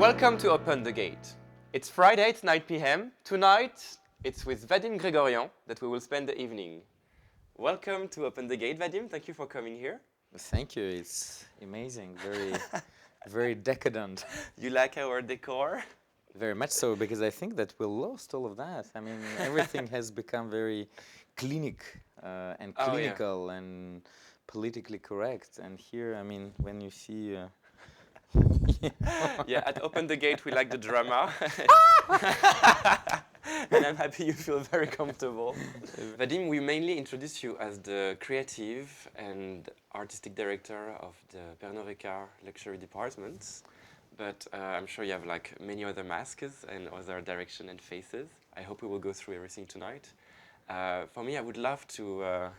Welcome to Open the Gate. It's Friday, it's 9 p.m. Tonight, it's with Vadim Grigorian that we will spend the evening. Welcome to Open the Gate, Vadim. Thank you for coming here. Thank you. It's amazing. Very decadent. You like our decor? Very much so, because I think that we lost all of that. I mean, everything has become very clinic and Oh, yeah. clinical and politically correct. And here, I mean, when you see... Yeah, at Open the Gate, we like the drama. And I'm happy you feel very comfortable. Vadim, we mainly introduce you as the creative and artistic director of the Pernod Ricard luxury department. But I'm sure you have like many other masks and other direction and faces. I hope we will go through everything tonight. For me, I would love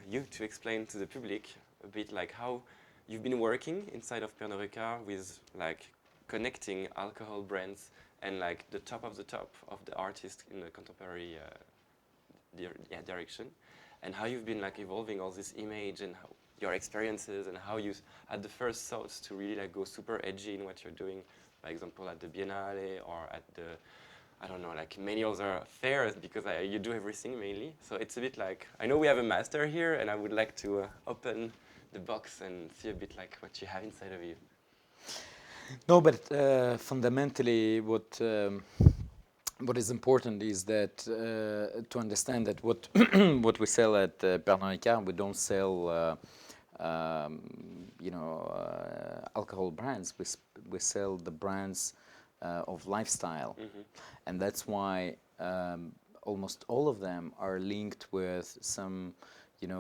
you to explain to the public a bit like how you've been working inside of Pernod Ricard with like connecting alcohol brands and like the top of the artist in the contemporary direction, and how you've been like evolving all this image and how your experiences and how you had the first thoughts to really like go super edgy in what you're doing, for example at the Biennale or at the, I don't know, like many other fairs, because you do everything mainly. So it's a bit like, I know we have a master here and I would like to open the box and see a bit like what you have inside of you. No, but fundamentally what is important is that to understand that what what we sell at Pernod Ricard, we don't sell alcohol brands. We sell the brands of lifestyle, and that's why almost all of them are linked with some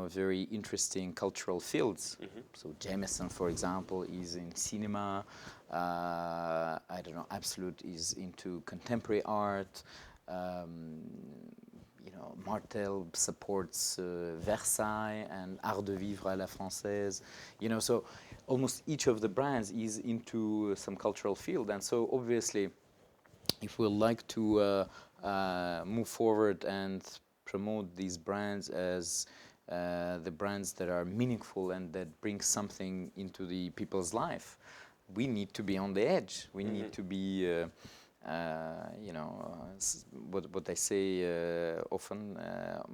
very interesting cultural fields. So Jameson, for example, is in cinema. I don't know, Absolute is into contemporary art. Martel supports Versailles and Art de Vivre à la Française. So almost each of the brands is into some cultural field. And so obviously, if we like to move forward and promote these brands as the brands that are meaningful and that bring something into the people's life, we need to be on the edge. We need to be, what I say often,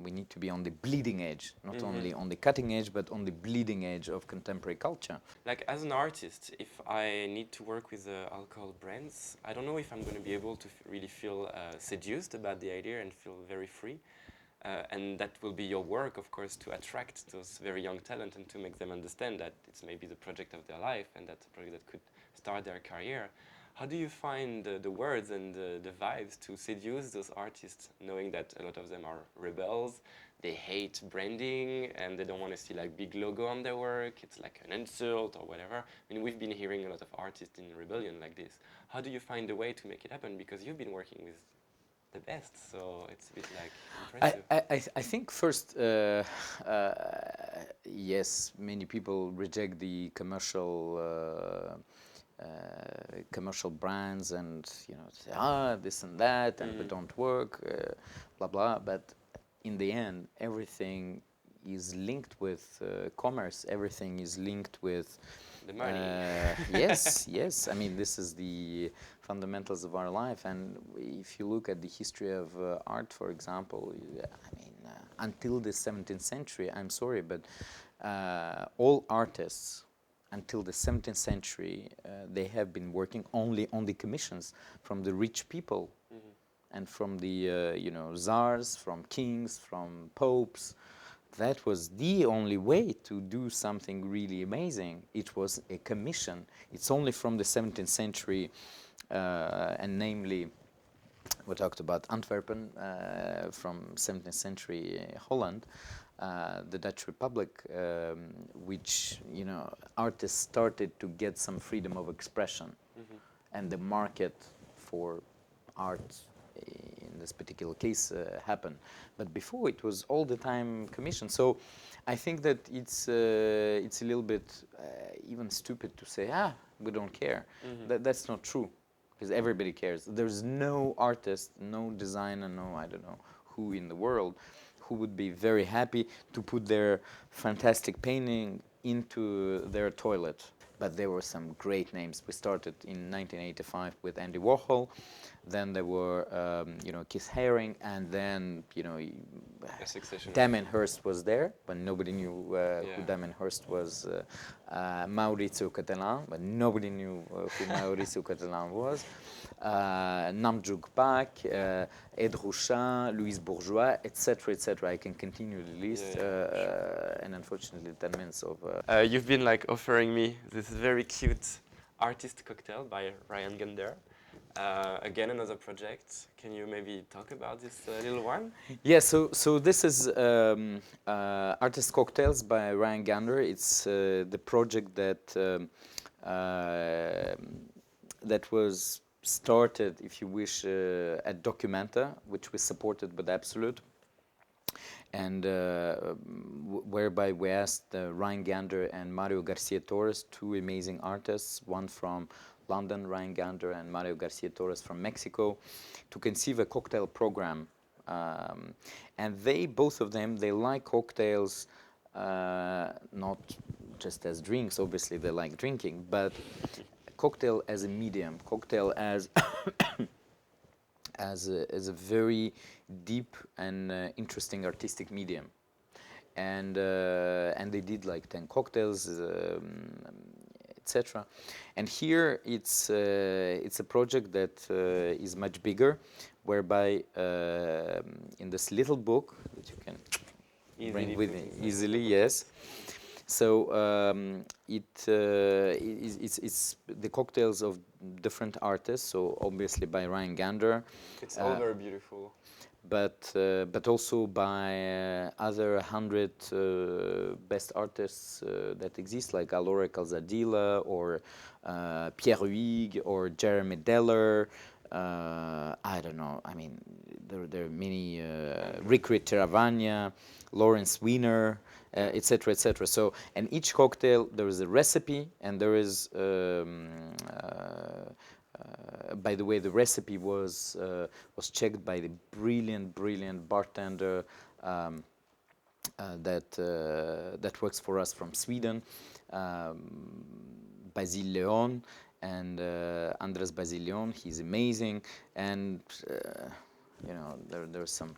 we need to be on the bleeding edge, not only on the cutting edge, but on the bleeding edge of contemporary culture. Like as an artist, if I need to work with alcohol brands, I don't know if I'm going to be able to really feel seduced about the idea and feel very free. And that will be your work, of course, to attract those very young talent and to make them understand that it's maybe the project of their life and that's a project that could start their career. How do you find the words and the vibes to seduce those artists, knowing that a lot of them are rebels, they hate branding, and they don't want to see like big logo on their work, it's like an insult or whatever? I mean, we've been hearing a lot of artists in rebellion like this. How do you find a way to make it happen? Because you've been working with the best, so it's a bit like impressive. I think first, yes, many people reject the commercial brands and say this and that and they don't work, blah blah. But in the end, everything is linked with commerce. Everything is linked with the money. Yes. I mean, this is the fundamentals of our life. And if you look at the history of art, for example, I mean, until the 17th century, I'm sorry, but all artists until the 17th century, they have been working only on the commissions from the rich people and from the czars, from kings, from popes. That was the only way to do something really amazing. It was a commission. It's only from the 17th century, and namely, we talked about Antwerpen, from 17th century Holland, the Dutch Republic, which artists started to get some freedom of expression, and the market for art in this particular case happened. But before, it was all the time commission. So I think that it's a little bit even stupid to say, we don't care. That's not true, because everybody cares. There's no artist, no designer, no I don't know who in the world who would be very happy to put their fantastic painting into their toilet. but there were some great names. We started in 1985 with Andy Warhol, then there were Keith Haring, and then A succession. Damien Hirst was there, but nobody knew who Damien Hirst was. Maurizio Catalan, but nobody knew who Maurizio Catalan was. Namjoon Pak, Ed Ruscha, Louise Bourgeois, etc., etc. I can continue the list, and unfortunately 10 minutes of... You've been like offering me this very cute artist cocktail by Ryan Gander. Again, another project. Can you maybe talk about this little one? Yeah, so this is Artist Cocktails by Ryan Gander. It's the project that that was started, if you wish, at Documenta, which was supported by Absolute, and whereby we asked Ryan Gander and Mario Garcia Torres, two amazing artists, one from London, Ryan Gander, and Mario Garcia Torres from Mexico, to conceive a cocktail program. And both of them, they like cocktails, not just as drinks, obviously they like drinking, but cocktail as a medium, cocktail as as a very deep and interesting artistic medium. And they did like 10 cocktails, etc. And here it's a project that is much bigger, whereby in this little book that you can bring with you easily, yes. So it's the cocktails of different artists. So obviously by Ryan Gander. It's all very beautiful. But also by other 100 best artists that exist, like Alora Calzadilla or Pierre Huyghe or Jeremy Deller. I don't know. I mean, there are many. Rick Teravagna, Lawrence Weiner, etc., etc. So, and each cocktail there is a recipe, and there is. By the way, the recipe was checked by the brilliant bartender that works for us from Sweden, Basile Leon, and Andres Basile Leon. He's amazing, and there's some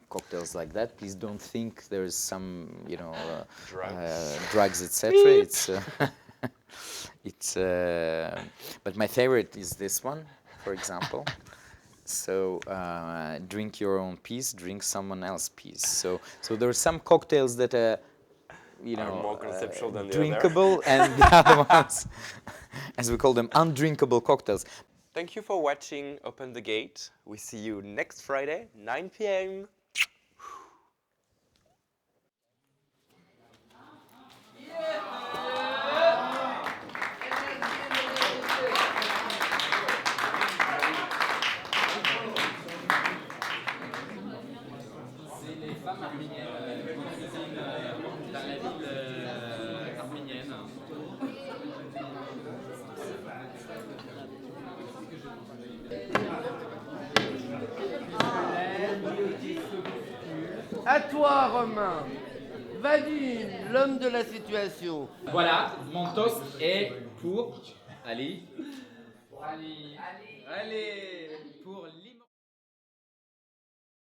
cocktails like that. Please don't think there's some drugs, etc. It's but my favorite is this one, for example. So drink your own piece, drink someone else's piece. So there are some cocktails that are more conceptual than the drinkable, and the other ones, as we call them, undrinkable cocktails. Thank you for watching Open the Gate. We see you next Friday, 9 p.m. À toi, Romain. Vadim, l'homme de la situation. Voilà, mon toast est pour Ali. Allez, pour